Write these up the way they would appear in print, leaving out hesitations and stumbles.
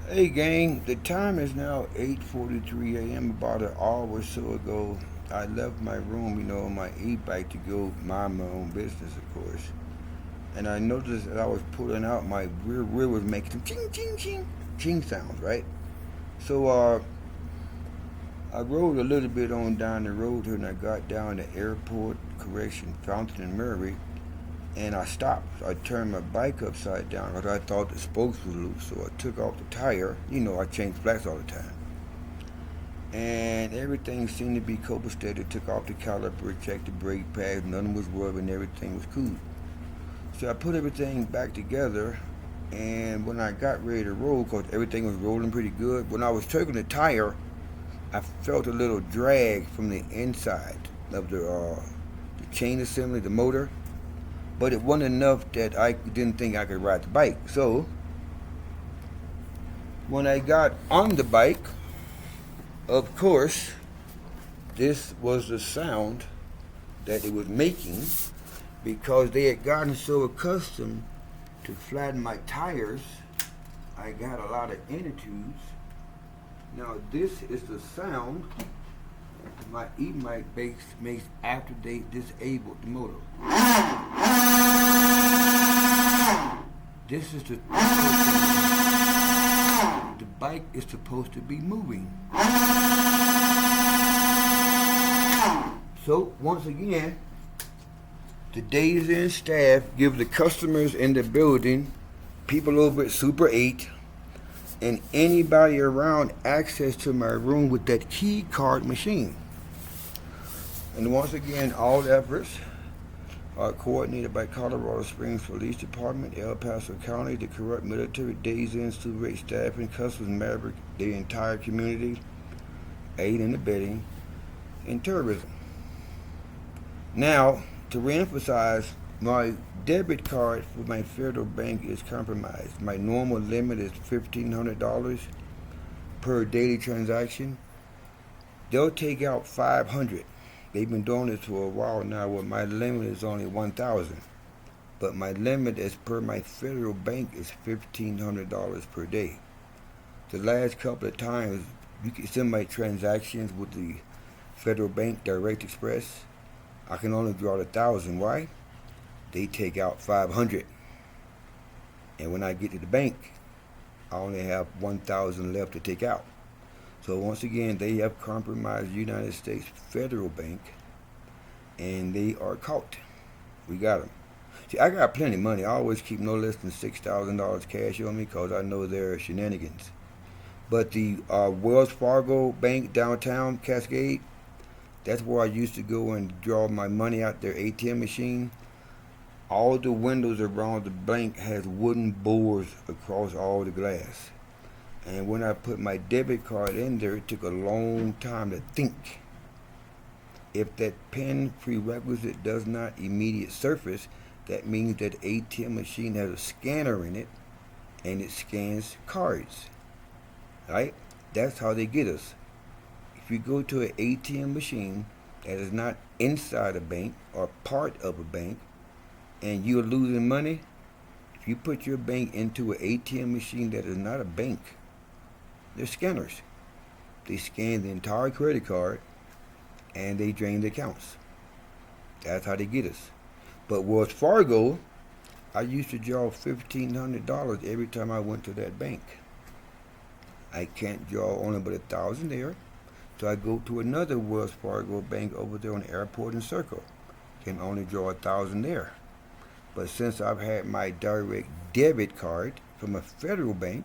Hey gang, the time is now 8:43 a.m. About an hour or so ago, I left my room, on my e-bike to go mind my own business, of course. And I noticed that I was pulling out, my rear wheel was making some ching ching ching ching sounds, right? So I rode a little bit on down the road here, and I got down to Airport Correction Fountain in Murray, and I stopped. So I turned my bike upside down because I thought the spokes were loose. So I took off the tire. I change flats all the time. And everything seemed to be copacetic. Took off the caliper, checked the brake pads, none was rubbing, everything was cool. So I put everything back together, and when I got ready to roll, because everything was rolling pretty good, when I was taking the tire, I felt a little drag from the inside of the chain assembly, the motor, but it wasn't enough that I didn't think I could ride the bike. So when I got on the bike, of course, this was the sound that it was making because they had gotten so accustomed to flatten my tires. I got a lot of inner tubes. Now this is the sound my e-bike makes after they disabled the motor. This is the bike is supposed to be moving. So once again, the Days Inn staff give the customers in the building, people over at Super 8, and anybody around access to my room with that key card machine. And once again, all efforts are coordinated by Colorado Springs Police Department, El Paso County, the corrupt military, Days Inn, Super 8 staff, and Customs Maverick, the entire community, aid and abetting in terrorism. Now, to reemphasize, my debit card for my federal bank is compromised. My normal limit is $1,500 per daily transaction. They'll take out $500. They've been doing this for a while now, where my limit is only $1,000. But my limit as per my federal bank is $1,500 per day. The last couple of times, you can send my transactions with the federal bank Direct Express. I can only draw $1,000. Why? They take out $500. And when I get to the bank, I only have $1,000 left to take out. So once again, they have compromised the United States federal bank, and they are caught. We got them. See, I got plenty of money. I always keep no less than $6,000 cash on me because I know they're shenanigans. But the Wells Fargo Bank downtown Cascade, that's where I used to go and draw my money out their ATM machine. All the windows around the bank has wooden boards across all the glass. And when I put my debit card in there, it took a long time to think. If that PIN prerequisite does not immediate surface, that means that ATM machine has a scanner in it, and it scans cards. Right? That's how they get us. If you go to an ATM machine that is not inside a bank or part of a bank, and you're losing money, if you put your bank into an ATM machine that is not a bank, they're scanners. They scan the entire credit card and they drain the accounts. That's how they get us. But Wells Fargo, I used to draw $1,500 every time I went to that bank. I can't draw only but $1,000 there. So I go to another Wells Fargo bank over there on Airport and Circle. Can only draw $1,000 there. But since I've had my direct debit card from a federal bank,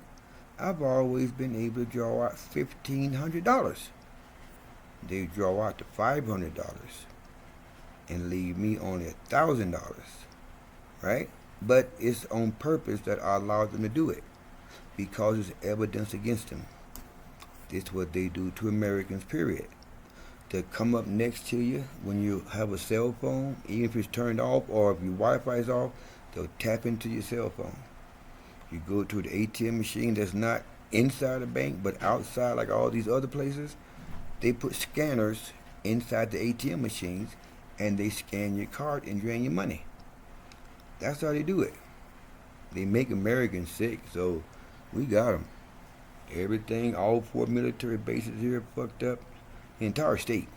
I've always been able to draw out $1,500. They draw out the $500 and leave me only $1,000, right? But it's on purpose that I allow them to do it because it's evidence against them. This is what they do to Americans, period. They'll come up next to you when you have a cell phone, even if it's turned off or if your Wi-Fi is off, they'll tap into your cell phone. You go to the ATM machine that's not inside the bank but outside like all these other places, they put scanners inside the ATM machines and they scan your card and drain your money. That's how they do it. They make Americans sick, so we got them. Everything, all 4 military bases here fucked up. The entire state.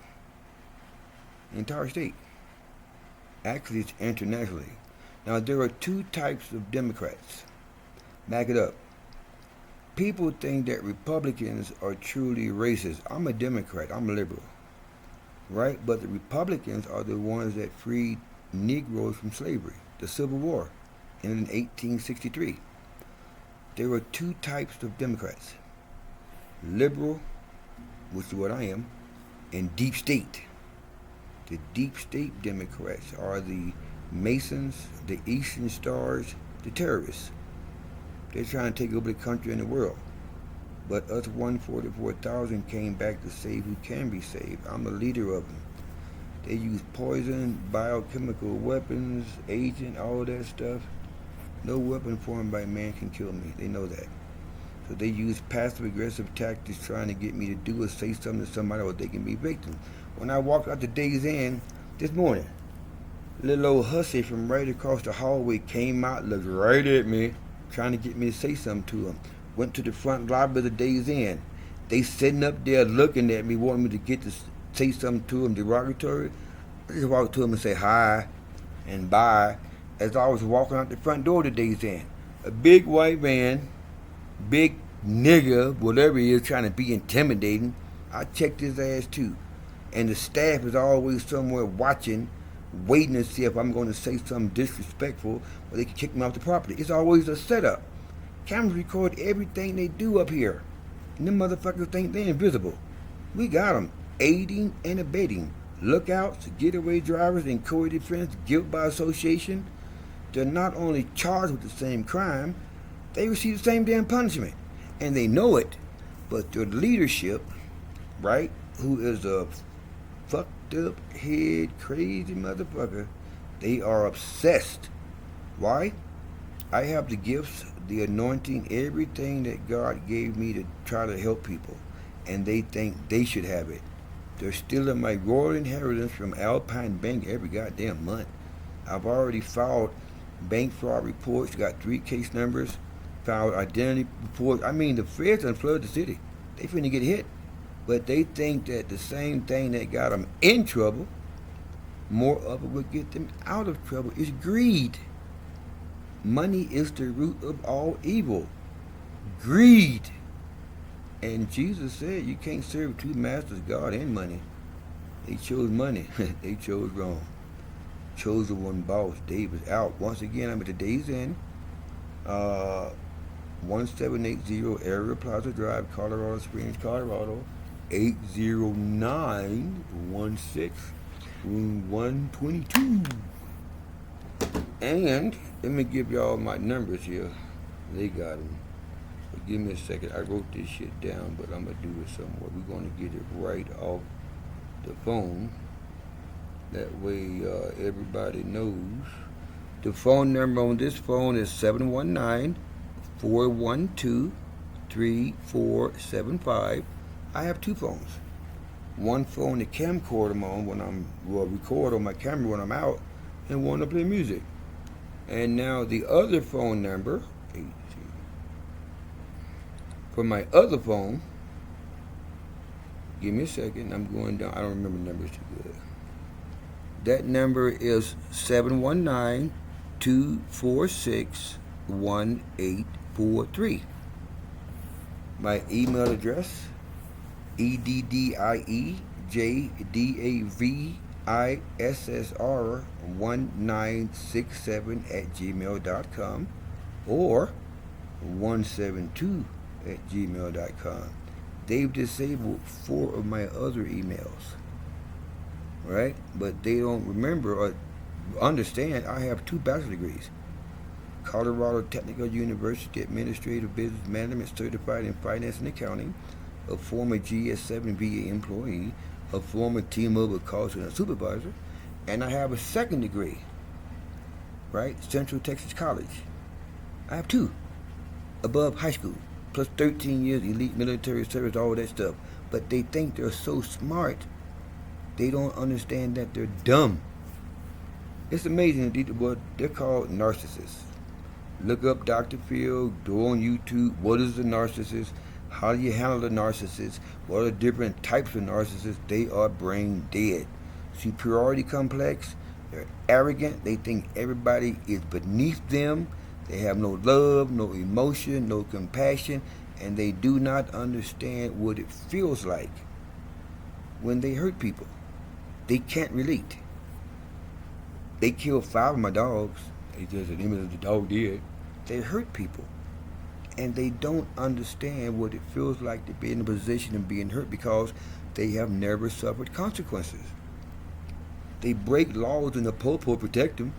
The entire state. Actually, it's internationally. Now, there are two types of Democrats. Back it up. People think that Republicans are truly racist. I'm a Democrat. I'm a liberal. Right? But the Republicans are the ones that freed Negroes from slavery. The Civil War ended in 1863. There are two types of Democrats. Liberal, which is what I am, and deep state. The deep state Democrats are the Masons, the Eastern Stars, the terrorists. They're trying to take over the country and the world. But us 144,000 came back to save who can be saved. I'm the leader of them. They use poison, biochemical weapons, agent, all that stuff. No weapon formed by man can kill me. They know that. So they use passive-aggressive tactics trying to get me to do or say something to somebody or they can be victims. When I walked out the Days Inn this morning, little old hussy from right across the hallway came out, looked right at me, trying to get me to say something to him. Went to the front lobby of the Days Inn. They sitting up there looking at me, wanting me to get to say something to them derogatory. I just walked to him and say hi and bye as I was walking out the front door of the Days Inn. A big white man, big nigger, whatever he is, trying to be intimidating. I checked his ass too. And the staff is always somewhere watching, waiting to see if I'm going to say something disrespectful or they can kick me off the property. It's always a setup. Cameras record everything they do up here. And them motherfuckers think they're invisible. We got them aiding and abetting. Lookouts, getaway drivers, and co-defense, guilt by association. They're not only charged with the same crime, they receive the same damn punishment. And they know it, but their leadership, right, who is a fucked up head crazy motherfucker, they are obsessed. Why? I have the gifts, the anointing, everything that God gave me to try to help people, and they think they should have it. They're stealing my royal inheritance from Alpine Bank every goddamn month. I've already filed bank fraud reports, got 3 case numbers, filed identity reports. I mean, the feds done flooded the city. They finna get hit. But they think that the same thing that got them in trouble, more of it would get them out of trouble, is greed. Money is the root of all evil. Greed. And Jesus said you can't serve 2 masters, God and money. They chose money. They chose wrong. Chose the one boss. Dave is out. Once again, I'm at the Days Inn. 1780 Area Plaza Drive, Colorado Springs, Colorado. 80916, room 122. And let me give y'all my numbers here. They got them. But give me a second. I wrote this shit down, but I'm going to do it somewhere. We're going to get it right off the phone. That way everybody knows. The phone number on this phone is 719-412-3475. I have 2 phones. One phone to camcord them on when record on my camera when I'm out, and one to play music. And now the other phone number, for my other phone, give me a second, I'm going down, I don't remember numbers too good. That number is 719-246-1843. My email address, EDDIEJDAVISSR1967 or 172 @gmail.com. They've disabled 4 of my other emails, right? But they don't remember or understand I have 2 bachelor's degrees. Colorado Technical University Administrative Business Management, certified in finance and accounting, a former GS7 VA employee, a former T-Mobile call center supervisor, and I have a 2nd degree, right? Central Texas College. I have 2 above high school, plus 13 years elite military service, all that stuff. But they think they're so smart, they don't understand that they're dumb. It's amazing. They're called narcissists. Look up Dr. Phil, go on YouTube, what is a narcissist? How do you handle the narcissist? What are the different types of narcissists? They are brain dead. Superiority complex. They're arrogant. They think everybody is beneath them. They have no love, no emotion, no compassion, and they do not understand what it feels like when they hurt people. They can't relate. They killed 5 of my dogs. They just the image of the dog did. They hurt people. And they don't understand what it feels like to be in a position of being hurt because they have never suffered consequences. They break laws and the popo protect them.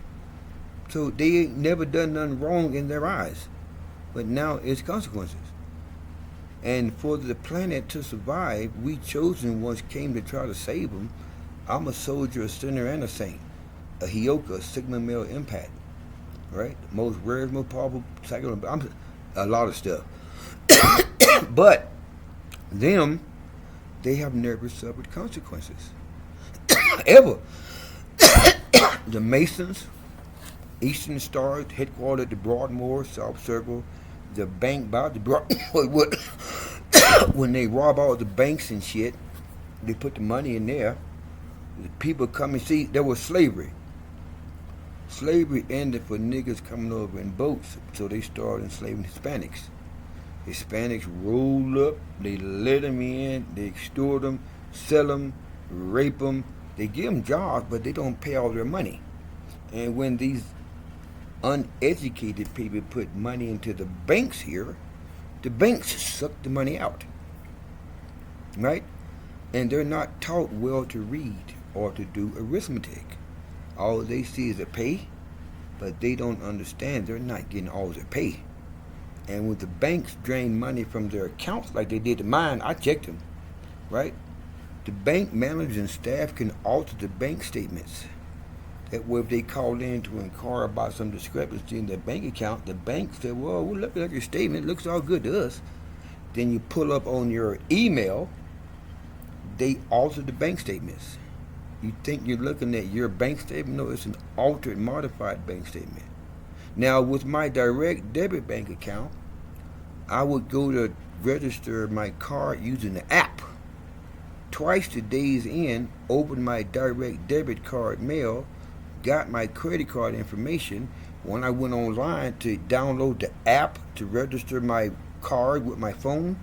So they ain't never done nothing wrong in their eyes. But now it's consequences. And for the planet to survive, we chosen ones came to try to save them. I'm a soldier, a sinner, and a saint. A Hioka, Sigma male impact. Right? Most rare, most powerful psycho. I'm a lot of stuff. But them, they have never suffered consequences. Ever. The Masons, Eastern Star, headquartered at the Broadmoor, South Circle, the bank by the Broadmoor. When they rob all the banks and shit, they put the money in there. The people come and see, there was slavery. Slavery ended for niggas coming over in boats, so they started enslaving Hispanics. Hispanics rolled up, they let them in, they extort them, sell them, rape them. They give them jobs, but they don't pay all their money. And when these uneducated people put money into the banks here, the banks suck the money out. Right? And they're not taught well to read or to do arithmetic. All they see is a pay, but they don't understand they're not getting all their pay. And when the banks drain money from their accounts like they did to mine, I checked them, right? The bank managers and staff can alter the bank statements. That way if they call in to inquire about some discrepancy in their bank account, the bank said, well, we're looking at your statement, it looks all good to us. Then you pull up on your email, they alter the bank statements. You think you're looking at your bank statement? No, it's an altered, modified bank statement. Now, with my direct debit bank account, I would go to register my card using the app. Twice the days in, open my direct debit card mail, got my credit card information. When I went online to download the app to register my card with my phone,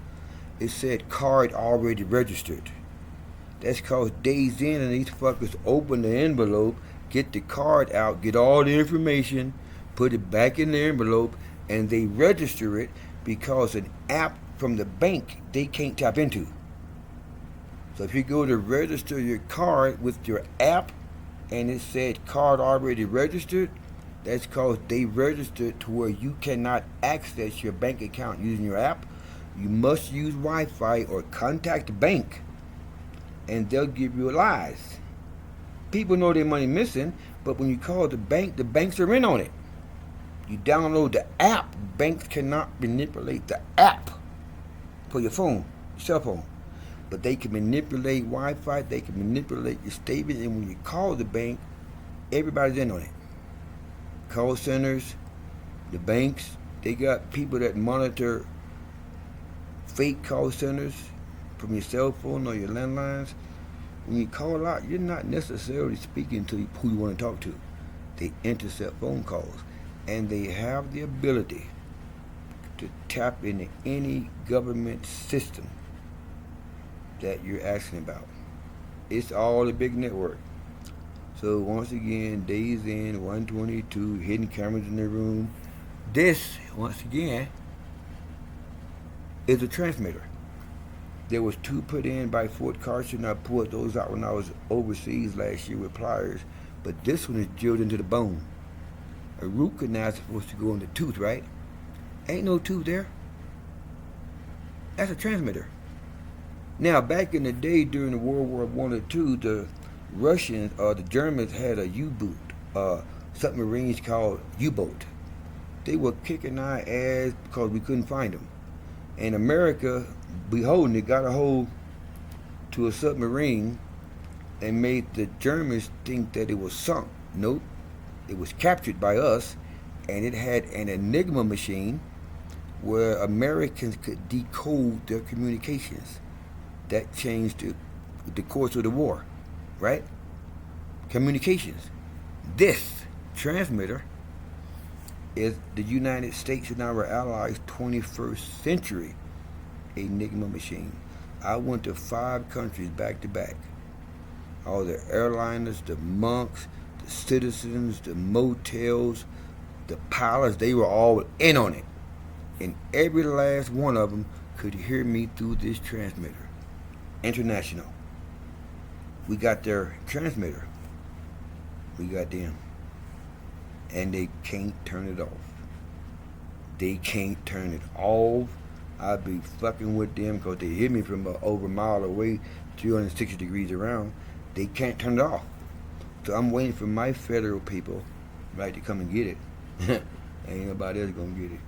it said card already registered. That's cause days in and these fuckers open the envelope, get the card out, get all the information, put it back in the envelope, and they register it because an app from the bank they can't tap into. So if you go to register your card with your app and it said card already registered, that's cause they registered to where you cannot access your bank account using your app. You must use Wi-Fi or contact the bank, and they'll give you lies. People know their money missing, but when you call the banks are in on it. You download the app, banks cannot manipulate the app for your phone, your cell phone. But they can manipulate Wi-Fi, they can manipulate your statement, and when you call the bank, everybody's in on it. Call centers, the banks, they got people that monitor fake call centers from your cell phone or your landlines. When you call out, you're not necessarily speaking to who you want to talk to. They intercept phone calls, and they have the ability to tap into any government system that you're asking about. It's all a big network. So once again, days in, 122, hidden cameras in the room. This, once again, is a transmitter. There was 2 put in by Fort Carson. I pulled those out when I was overseas last year with pliers. But this one is drilled into the bone. A root canal is supposed to go in the tooth, right? Ain't no tooth there. That's a transmitter. Now, back in the day during the World War I or II, the Russians or the Germans had a U-boot, submarines called U-boat. They were kicking our ass because we couldn't find them. And America, beholding it, got a hold to a submarine and made the Germans think that it was sunk. Nope, it was captured by us, and it had an Enigma machine where Americans could decode their communications. That changed the course of the war, right? Communications. This transmitter is the United States and our allies' 21st century Enigma machine. I went to 5 countries back to back. All the airliners, the monks, the citizens, the motels, the pilots, they were all in on it. And every last one of them could hear me through this transmitter. International. We got their transmitter. We got them. And they can't turn it off. They can't turn it off. I be fucking with them because they hit me from over a mile away, 360 degrees around. They can't turn it off. So I'm waiting for my federal people, right, to come and get it. Ain't nobody else gonna get it.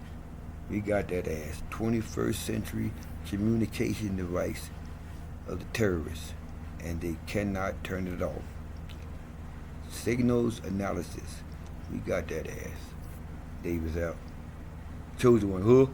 We got that ass. 21st century communication device of the terrorists, and they cannot turn it off. Signals analysis. We got that ass. Davis out. Chosen one, huh?